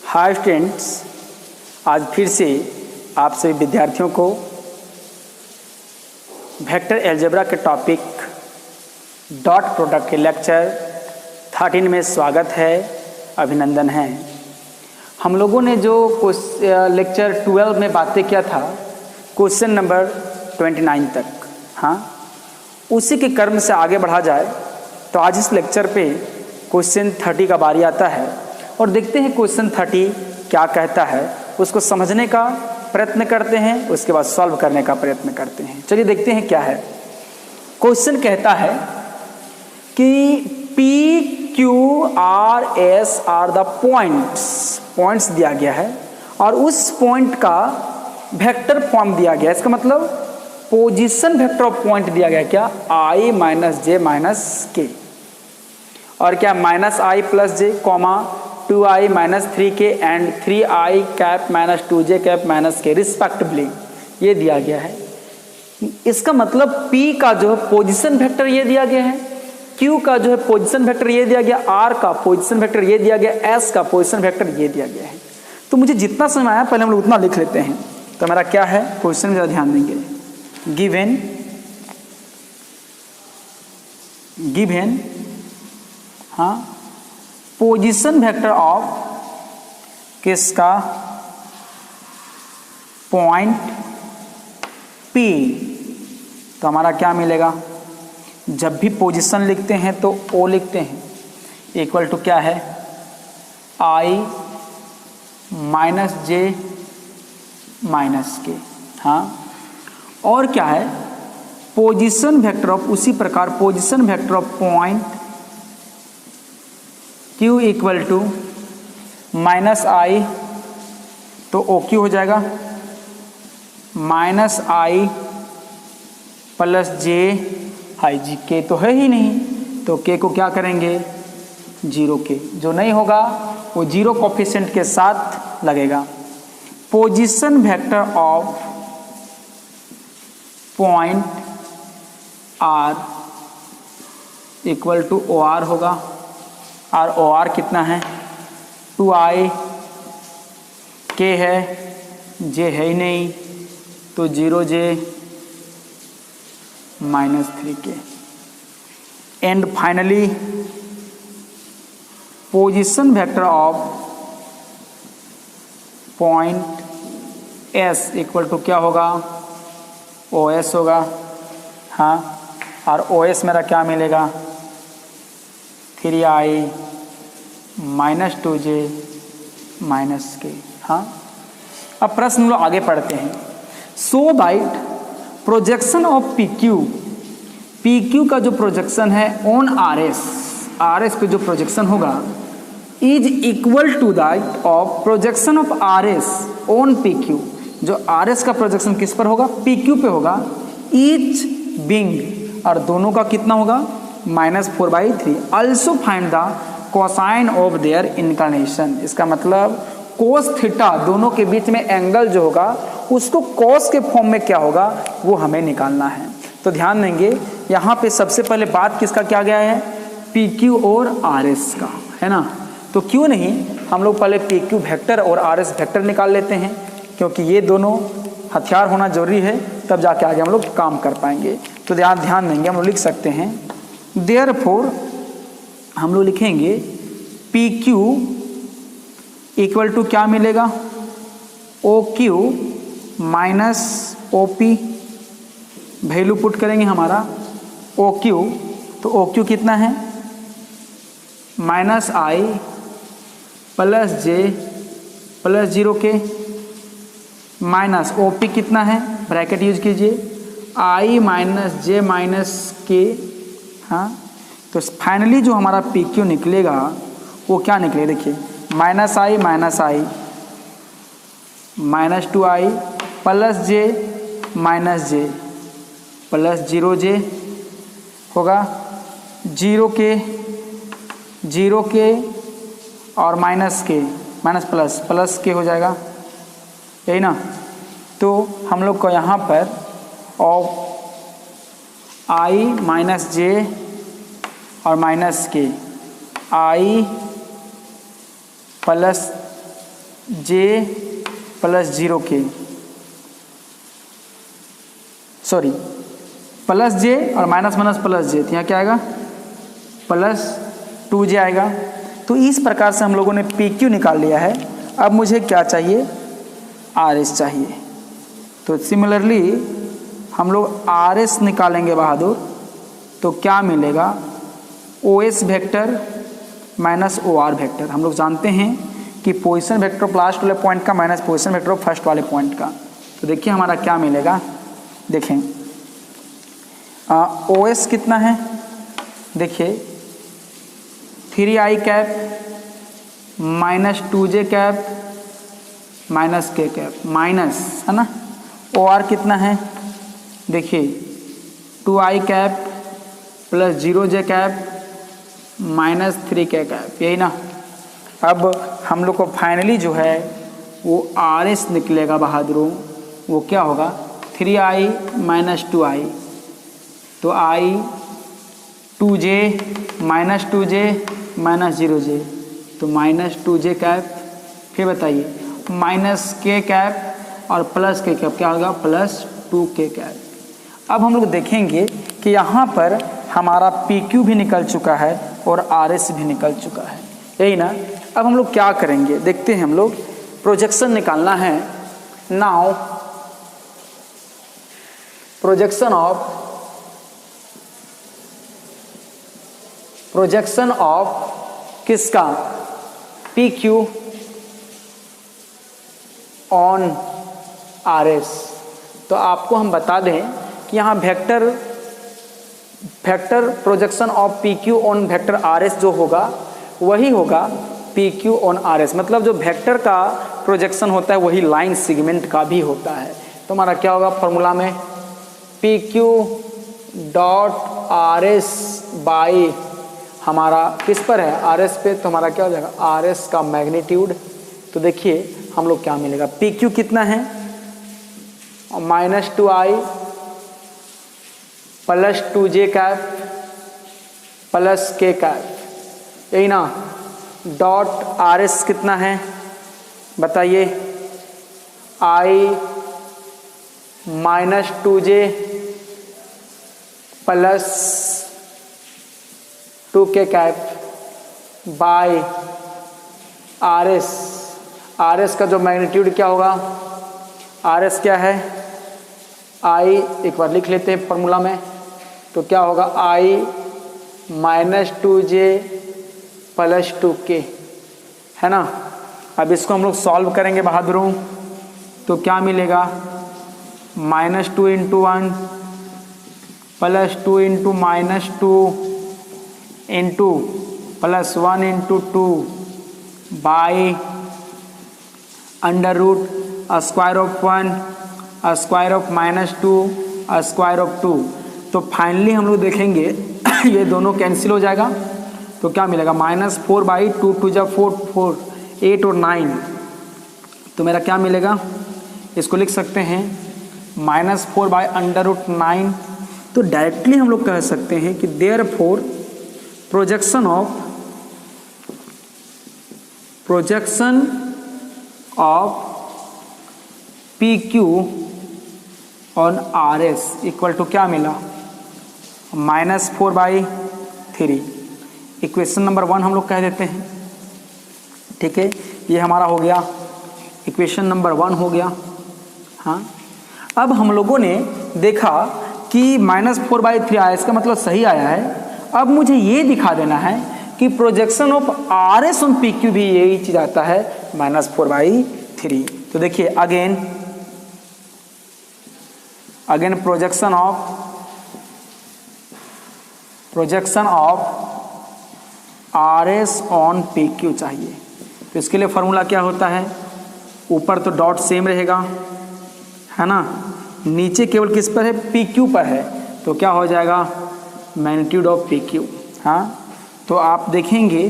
Hi students, आज फिर से आप सभी विद्यार्थियों को वेक्टर अलजेब्रा के टॉपिक डॉट प्रोडक्ट के लेक्चर 13 में स्वागत है, अभिनंदन है। हम लोगों ने जो लेक्चर 12 में बातें किया था क्वेश्चन नंबर 29 तक, हाँ, उसी के क्रम से आगे बढ़ा जाए तो आज इस लेक्चर पे क्वेश्चन 30 का बारी आता है और देखते हैं क्वेश्चन 30 क्या कहता है, उसको समझने का प्रयत्न करते हैं, उसके बाद सॉल्व करने का प्रयत्न करते हैं। चलिए देखते हैं क्या है। क्वेश्चन कहता है कि P, Q, R, S are the points दिया गया है और उस पॉइंट का वेक्टर फॉर्म दिया गया है। इसका मतलब पोजीशन वेक्टर ऑफ पॉइंट दिया गया है क्या, I माइनस जे माइनस के, और क्या minus i plus J comma 2i minus 3k and 3i cap minus 2j cap minus के रिस्पेक्टिवली, ये दिया गया है। इसका मतलब P का जो है पोजीशन वेक्टर ये दिया गया है, Q का जो है पोजीशन वेक्टर ये दिया गया, R का पोजीशन वेक्टर ये दिया गया, S का पोजीशन वेक्टर ये दिया गया है। तो मुझे जितना समझ आया पहले हम लोग उतना लिख लेते हैं। तो मेरा क्या है क्वेश्चन में ज़रा ध्यान देंगे। गिवन हाँ पोजीशन वेक्टर ऑफ किसका, पॉइंट P, तो हमारा क्या मिलेगा, जब भी पोजीशन लिखते हैं तो O लिखते हैं, इक्वल टू क्या है I माइनस जे माइनस के, हाँ, और क्या है पोजीशन वेक्टर ऑफ, उसी प्रकार position vector of point Q equal to minus i, तो OQ हो जाएगा माइनस आई प्लस जे हाई जी, के तो है ही नहीं, तो के को क्या करेंगे, जीरो के, जो नहीं होगा वो जीरो कोफिशिएंट के साथ लगेगा। Position vector of point R equal to OR होगा, और OR कितना है 2i, के है, जे है ही नहीं, तो 0j minus 3k, and finally position vector of point S equal to क्या होगा, OS होगा, हाँ, और OS मेरा क्या मिलेगा 3i माइनस 2j माइनस के, हाँ। अब प्रश्न हम लोग आगे पढ़ते हैं। So that projection of PQ का जो प्रोजेक्शन है ऑन RS पे जो प्रोजेक्शन होगा is equal to that of projection of RS on PQ, जो RS का प्रोजेक्शन किस पर होगा, PQ पे होगा, ईच बिंग, और दोनों का कितना होगा -4/3। Also find the cosine of their inclination. इसका मतलब कोस थीटा, दोनों के बीच में एंगल जो होगा उसको कोस के फॉर्म में क्या होगा वो हमें निकालना है। तो ध्यान देंगे यहाँ पे सबसे पहले बात किसका क्या गया है, PQ और RS का, है ना। तो क्यों नहीं हम लोग पहले PQ वेक्टर और RS वेक्टर निकाल लेते हैं, क्योंकि ये दोनों हथियार होना जरूरी है, तब जाके आगे हम लोग काम कर पाएंगे। तो ध्यान देंगे, हम लोग लिख सकते हैं देयरफॉर, हम लोग लिखेंगे PQ इक्वल टू क्या मिलेगा, OQ minus OP, value put करेंगे हमारा OQ, तो OQ कितना है minus i plus J plus 0k, minus OP कितना है, ब्रैकेट यूज कीजिए, I माइनस जे माइनस के, हाँ। तो फाइनली जो हमारा PQ निकलेगा वो क्या निकलेगा, देखिए माइनस आई माइनस 2i प्लस जे माइनस जे प्लस 0j होगा, 0k और माइनस के, माइनस प्लस के हो जाएगा, यही ना। तो हम लोग को यहाँ पर ऑफ I माइनस जे और माइनस के, I प्लस जे प्लस 0 के, सॉरी प्लस जे और माइनस माइनस प्लस जे, तो यहाँ क्या आएगा प्लस 2j आएगा। तो इस प्रकार से हम लोगों ने PQ निकाल लिया है। अब मुझे क्या चाहिए, RS चाहिए। तो सिमिलरली हम लोग RS निकालेंगे बहादुर, तो क्या मिलेगा OS vector minus OR vector. हम लोग जानते हैं कि पोजीशन वेक्टर ऑफ लास्ट वाले पॉइंट का minus position vector of first वाले पॉइंट का। तो देखिए हमारा क्या मिलेगा, देखें OS कितना है, देखिए 3i cap minus 2j cap minus k cap minus, है ना। OR कितना है, देखिए 2i cap plus 0j cap minus 3k cap, यही ना। अब हम लोग को फाइनली जो है वो RS निकलेगा बहादुरों, वो क्या होगा 3i माइनस 2i, तो i 2j minus 2j minus 0j, तो माइनस 2j कैप, फिर बताइए माइनस k कैप और प्लस k कैप, क्या होगा प्लस 2k कैप। अब हम लोग देखेंगे कि यहाँ पर हमारा PQ भी निकल चुका है और RS भी निकल चुका है, यही ना। अब हम लोग क्या करेंगे, देखते हैं। हम लोग प्रोजेक्शन निकालना है। नाउ प्रोजेक्शन ऑफ किसका, PQ ऑन RS। तो आपको हम बता दें कि यहाँ vector projection of PQ on vector RS जो होगा वही होगा PQ ऑन RS, मतलब जो वेक्टर का प्रोजेक्शन होता है वही लाइन सेगमेंट का भी होता है। तो हमारा क्या होगा फॉर्मूला में, PQ डॉट RS बाई, हमारा किस पर है RS पे, तो हमारा क्या हो जाएगा RS का मैग्नीट्यूड। तो देखिए हम लोग क्या मिलेगा, PQ कितना है minus 2i plus 2j cap plus k cap, यही ना। डॉट RS कितना है बताइए, i minus 2j plus 2k cap by RS का जो मैग्नीट्यूड क्या होगा, RS क्या है i, एक बार लिख लेते हैं फॉर्मूला में, तो क्या होगा i minus 2j plus 2k, है ना। अब इसको हम लोग सॉल्व करेंगे बहादुरों, तो क्या मिलेगा minus 2 into 1 plus 2 into minus 2 into plus 1 into 2 by under root square of 1 square of minus 2 square of 2। तो फाइनली हम लोग देखेंगे ये दोनों कैंसिल हो जाएगा, तो क्या मिलेगा माइनस 4 बाई 2 2 जा 4 4 8 और 9, तो मेरा क्या मिलेगा, इसको लिख सकते हैं माइनस 4 बाई अंडर रूट 9। तो डायरेक्टली हम लोग कह सकते हैं कि therefore projection of PQ on RS equal to क्या मिला माइनस 4 बाई 3। इक्वेशन नंबर 1 हम लोग कह देते हैं, ठीक है। ये हमारा हो गया इक्वेशन नंबर 1 हो गया। हाँ, अब हम लोगों ने देखा कि माइनस 4 बाई 3 आया, इसका मतलब सही आया है। अब मुझे ये दिखा देना है कि projection of RS on PQ भी यही चीज आता है माइनस 4 बाई 3। तो देखिए again projection of RS on PQ चाहिए। तो इसके लिए फॉर्मूला क्या होता है, ऊपर तो डॉट सेम रहेगा, है ना, नीचे केवल किस पर है PQ पर है, तो क्या हो जाएगा मैग्नीट्यूड ऑफ PQ। हाँ, तो आप देखेंगे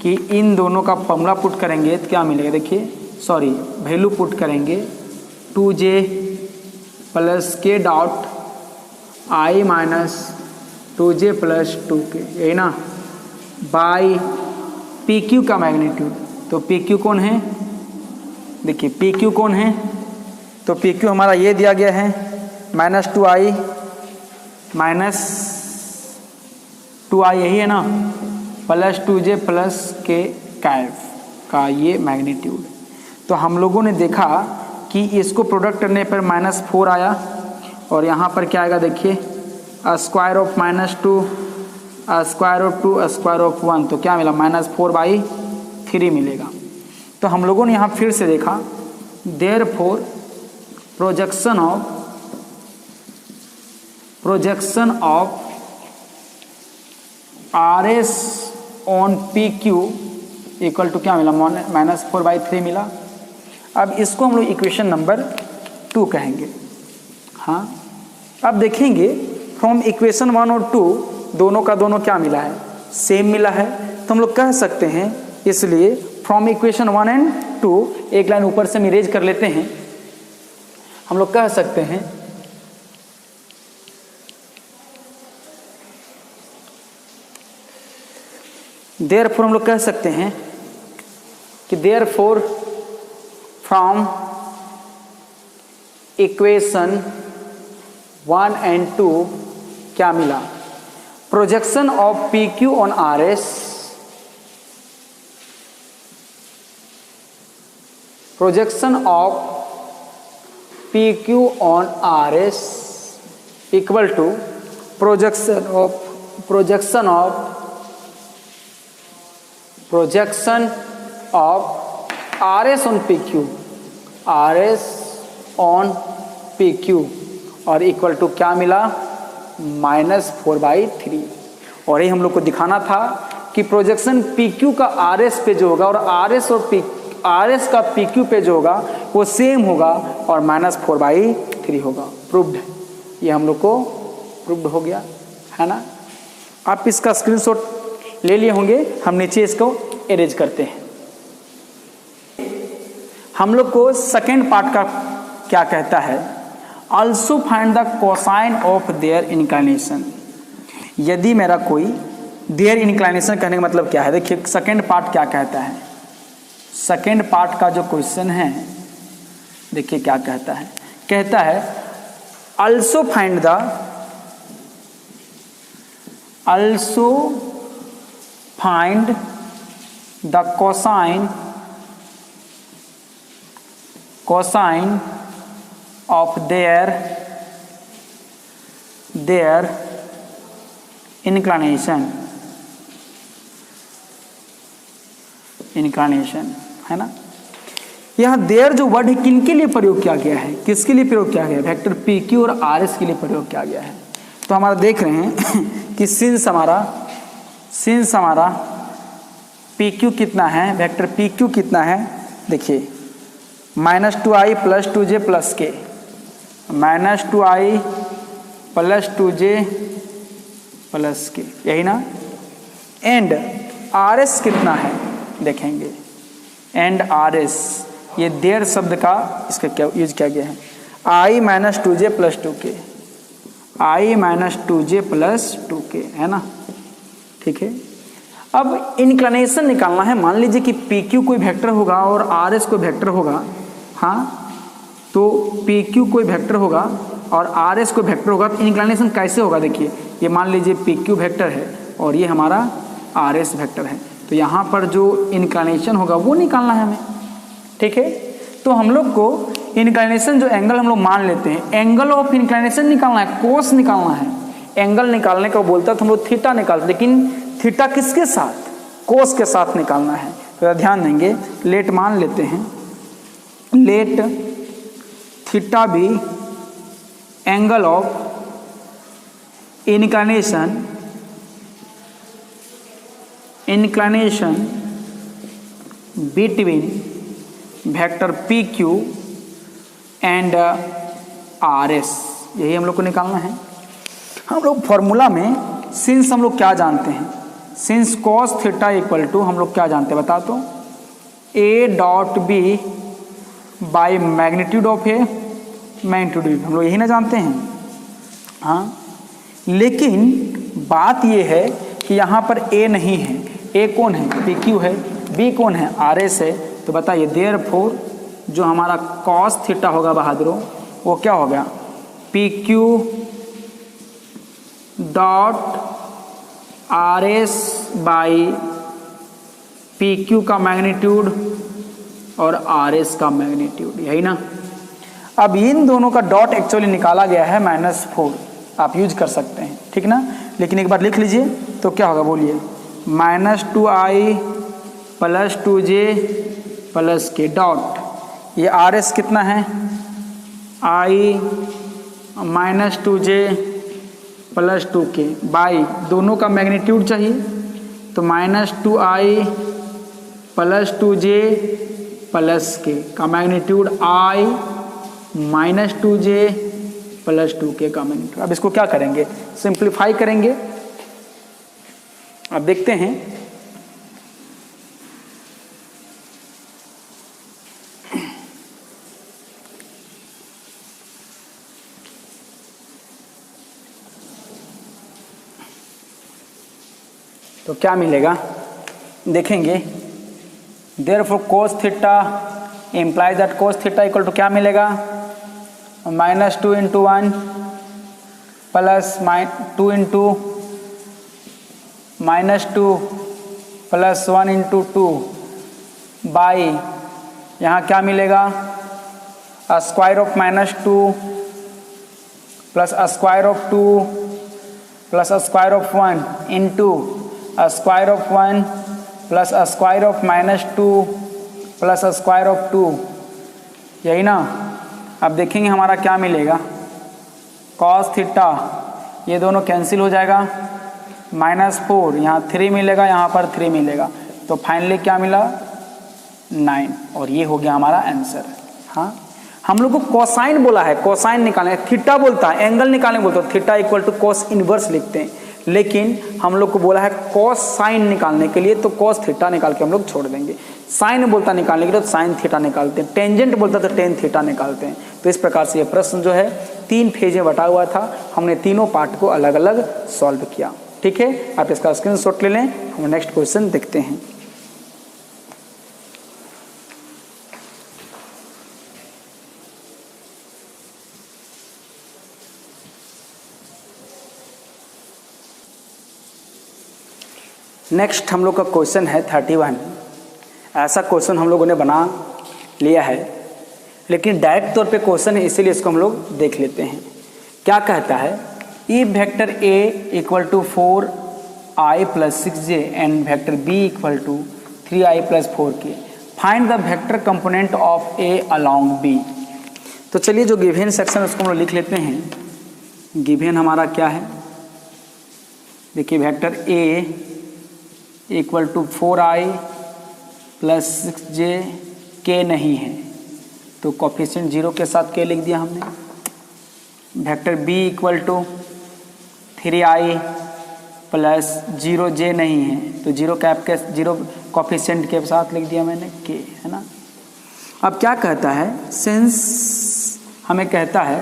कि इन दोनों का फॉर्मूला पुट करेंगे तो क्या मिलेगा, देखिए सॉरी वैल्यू पुट करेंगे 2j plus k dot i minus 2j plus 2k, यही ना, बाई PQ का मैग्नीट्यूड। तो PQ कौन है देखिए पी क्यू कौन है, तो पी क्यू हमारा ये दिया गया है -2i -2i यही है ना, प्लस 2j प्लस के कैफ का ये मैग्नीट्यूड। तो हम लोगों ने देखा कि इसको प्रोडक्ट करने पर -4 आया और यहाँ पर क्या आएगा देखिए square of -2 square of 2 square of 1, तो क्या मिला -4/3 मिलेगा। तो हम लोगों ने यहाँ फिर से देखा therefore projection of RS on PQ equal to क्या मिला -4/3 मिला। अब इसको हम लोग इक्वेशन नंबर 2 कहेंगे। हाँ, अब देखेंगे फ्रॉम इक्वेशन 1 और 2 दोनों का दोनों क्या मिला है, सेम मिला है। तो हम लोग कह सकते हैं, इसलिए फ्रॉम इक्वेशन 1 एंड 2 एक लाइन ऊपर से हम इरेज कर लेते हैं। हम लोग कह सकते हैं देयरफॉर हम लोग कह सकते हैं कि देयरफॉर फ्रॉम इक्वेशन 1 एंड 2 क्या मिला, projection of PQ on RS, projection of PQ on RS equal to projection of RS on PQ, RS on PQ और इक्वल टू क्या मिला -4/3। और ये हम लोग को दिखाना था कि प्रोजेक्शन PQ का RS पे जो होगा और RS का PQ पे जो होगा वो सेम होगा और -4/3 होगा। प्रूव्ड, ये हम लोग को प्रूव्ड हो गया है ना। आप इसका स्क्रीनशॉट ले लिए होंगे, हम नीचे इसको इरेज करते हैं। हम लोग को सेकेंड पार्ट का क्या कहता है, also find the cosine of their inclination. यदि मेरा कोई देयर इंक्लिनेशन कहने का मतलब क्या है, देखिए सेकेंड पार्ट क्या कहता है। सेकेंड पार्ट का जो क्वेश्चन है देखिए क्या कहता है, कहता है also find the cosine of their inclination है ना। यहाँ देयर जो वर्ड है किनके लिए प्रयोग किया गया है, किसके लिए प्रयोग किया गया है, वेक्टर PQ और RS के लिए प्रयोग किया गया है। तो हमारा देख रहे हैं कि सिंस हमारा PQ कितना है, वेक्टर PQ कितना है, देखिए -2i प्लस 2j प्लस के, -2i प्लस 2j प्लस के, यही ना। एंड RS कितना है देखेंगे, एंड RS ये देयर शब्द का इसका क्या यूज किया गया है, i - 2j plus 2k, i - 2j plus 2k है ना, ठीक है। अब इंक्लिनेशन निकालना है। मान लीजिए कि PQ कोई वेक्टर होगा और RS कोई वेक्टर होगा, हाँ, तो PQ कोई वेक्टर होगा और RS कोई वेक्टर होगा, तो इंक्लिनेशन कैसे होगा, देखिए ये मान लीजिए PQ वेक्टर है और ये हमारा RS वेक्टर है, तो यहाँ पर जो इंक्लिनेशन होगा वो निकालना है हमें, ठीक है। तो हम लोग को इंक्लिनेशन जो एंगल हम लोग मान लेते हैं, एंगल ऑफ इंक्लिनेशन निकालना है, कोस निकालना है। एंगल निकालने को बोलता है तो हम लोग थीटा निकालते, लेकिन थीटा किसके साथ, कोस के साथ निकालना है। तो ध्यान देंगे, लेट मान लेते हैं, let theta be angle of inclination between vector PQ and RS, यही हम लोग को निकालना है। हम लोग फॉर्मूला में सिंस हम लोग क्या जानते हैं, since cos theta equal to हम लोग क्या जानते हैं बता तो, A dot B by magnitude of A magnitude B, हम लोग यही ना जानते हैं। हाँ, लेकिन बात ये है कि यहाँ पर A नहीं है, A कौन है, PQ है, B कौन है, RS है। तो बताइए जो हमारा कॉस थीटा होगा बहादुरों, वो क्या हो गया, P Q dot R S by P Q का मैग्नीट्यूड और आर एस का मैग्नीट्यूड, यही ना। अब इन दोनों का डॉट एक्चुअली निकाला गया है -4, आप यूज कर सकते हैं, ठीक ना। लेकिन एक बार लिख लीजिए तो क्या होगा बोलिए, -2i + 2j + k डॉट, ये आर एस कितना है, i -2j + 2k बाई दोनों का मैग्नीट्यूड चाहिए, तो -2i + 2j + k का मैग्नीट्यूड i -2j + 2k का मैग्नीट्यूड। अब इसको क्या करेंगे, सिंप्लीफाई करेंगे। अब देखते हैं, तो क्या मिलेगा, देखेंगे। Therefore cos theta implies that cos theta equal to क्या मिलेगा, -2 × 1 प्लस -2 × -2 प्लस 1 × 2 बाई, यहाँ क्या मिलेगा, square of -2 plus square of 2 plus square of 1 into square of 1 plus square of -2 plus square of 2, यही ना। अब देखेंगे हमारा क्या मिलेगा, cos थीटा ये दोनों कैंसिल हो जाएगा, -4 यहाँ 3 मिलेगा, यहाँ पर 3 मिलेगा, तो फाइनली क्या मिला 9, और ये हो गया हमारा आंसर। हाँ, हम लोग को कोसाइन बोला है, कोसाइन निकालने, थीटा बोलता है एंगल निकालने बोलते हैं, theta equal to cos inverse लिखते हैं, लेकिन हम लोग को बोला है कॉस साइन निकालने के लिए, तो कॉस थीटा निकाल के हम लोग छोड़ देंगे। साइन बोलता निकालने के लिए तो साइन थीटा निकालते हैं, टेंजेंट बोलता तो टेन थीटा निकालते हैं। तो इस प्रकार से ये प्रश्न जो है 3 फेज में बटा हुआ था, हमने तीनों पार्ट को अलग अलग सॉल्व किया। ठीक है, आप इसका स्क्रीनशॉट ले लें, हम नेक्स्ट क्वेश्चन देखते हैं। नेक्स्ट हम लोग का क्वेश्चन है 31। ऐसा क्वेश्चन हम लोगों ने बना लिया है, लेकिन डायरेक्ट तौर पे क्वेश्चन है, इसीलिए इसको हम लोग देख लेते हैं। क्या कहता है, ई vector A equal to 4i + 6j and vector B equal to 3i + 4k, find the vector component of A along B. तो चलिए जो गिवन सेक्शन उसको हम लोग लिख लेते हैं। गिवन हमारा क्या है, देखिए vector A equal to 4i + 6j, k नहीं है तो कोफिशिएंट 0 के साथ k लिख दिया हमने। Vector b equal to 3i + 0j नहीं है तो 0 कोफिशिएंट के साथ लिख दिया मैंने k, है ना। अब क्या कहता है, सिंस हमें कहता है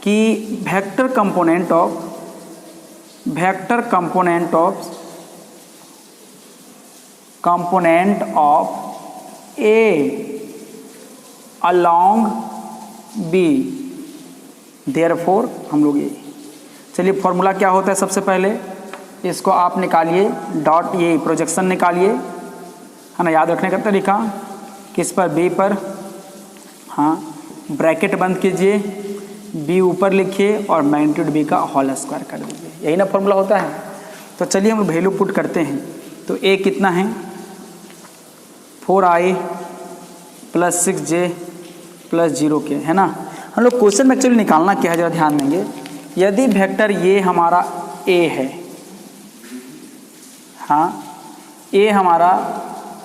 कि vector component of A along B, therefore हम लोग ये, चलिए फॉर्मूला क्या होता है, सबसे पहले इसको आप निकालिए, डॉट ये प्रोजेक्शन निकालिए, है ना, याद रखने का तरीका, किस पर, B पर, हाँ, ब्रैकेट बंद कीजिए, B ऊपर लिखिए और मैग्नीट्यूड B का होल स्क्वायर कर दीजिए, यही ना फॉर्मूला होता है। तो चलिए हम वैल्यू पुट करते हैं। तो A कितना है, 4i + 6j + 0k, है ना। हम लोग क्वेश्चन में एक्चुअली निकालना क्या है, जरा ध्यान देंगे। यदि वेक्टर ये हमारा A है, हाँ, A हमारा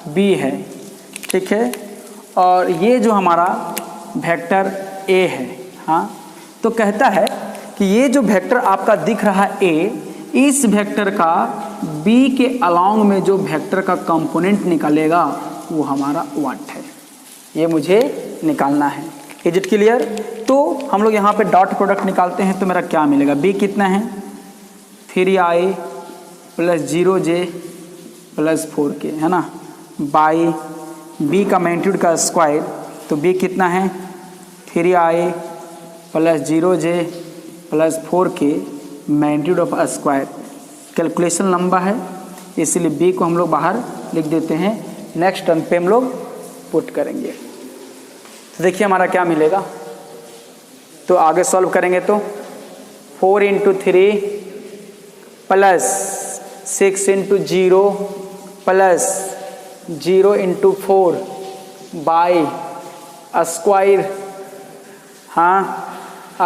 B है, ठीक है, और ये जो हमारा वेक्टर A है, हाँ, तो कहता है कि ये जो वेक्टर आपका दिख रहा है A, इस वेक्टर का B के अलॉन्ग में जो वेक्टर का कंपोनेंट निकलेगा वो हमारा व्हाट है, ये मुझे निकालना है। Is it clear? तो हम लोग यहाँ पे डॉट प्रोडक्ट निकालते हैं, तो मेरा क्या मिलेगा, B कितना है, 3i + 0j + 4k, है ना, बाई B का मैग्नीट्यूड का स्क्वायर तो बी कितना है 3i plus 0j plus 4k magnitude of square. Calculation लंबा है इसलिए बी को हम लोग बाहर लिख देते हैं। नेक्स्ट टर्म पे हम लोग पुट करेंगे। तो देखिए हमारा क्या मिलेगा, तो आगे सॉल्व करेंगे तो 4 into 3 plus 6 into 0 plus 0 into 4 by square, हाँ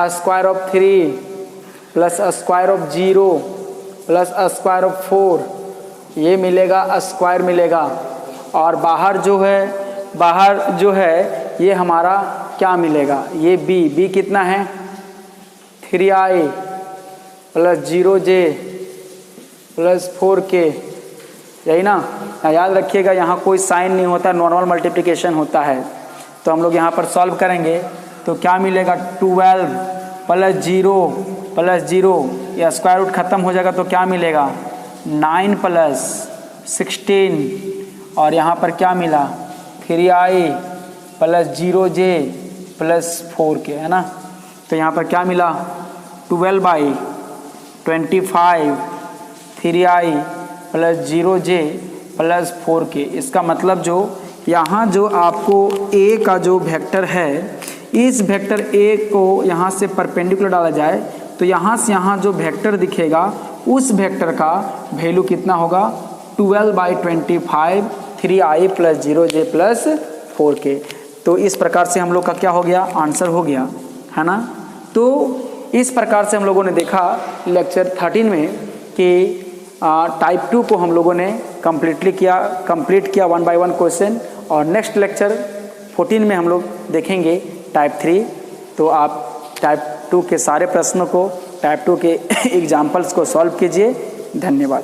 square of 3 plus square of 0 plus square of 4, ये मिलेगा स्क्वायर मिलेगा। और बाहर जो है ये हमारा क्या मिलेगा, ये बी कितना है 3i plus 0j plus 4k, यही ना। याद रखिएगा यहाँ कोई साइन नहीं होता, नॉर्मल मल्टीप्लिकेशन होता है। तो हम लोग यहाँ पर सॉल्व करेंगे तो क्या मिलेगा 12 प्लस 0 या स्क्वायर रूट ख़त्म हो जाएगा तो क्या मिलेगा 9 प्लस 16 और यहाँ पर क्या मिला 3i plus 0j plus 4k, है ना। तो यहाँ पर क्या मिला 12/25 3i plus 0j plus 4k। इसका मतलब जो यहाँ जो आपको a का जो वेक्टर है, इस वेक्टर a को यहाँ से परपेंडिकुलर डाला जाए तो यहाँ से यहाँ जो वेक्टर दिखेगा उस वेक्टर का वैल्यू कितना होगा 12/25 3i plus 0j plus 4k। तो इस प्रकार से हम लोग का क्या हो गया, आंसर हो गया, है ना। तो इस प्रकार से हम लोगों ने देखा लेक्चर 13 में कि टाइप 2 को हम लोगों ने कंप्लीट किया 1 बाय 1 क्वेश्चन। और नेक्स्ट लेक्चर 14 में हम लोग देखेंगे टाइप 3। तो आप टाइप 2 के सारे प्रश्नों को, टाइप 2 के एग्जाम्पल्स को सॉल्व कीजिए। धन्यवाद।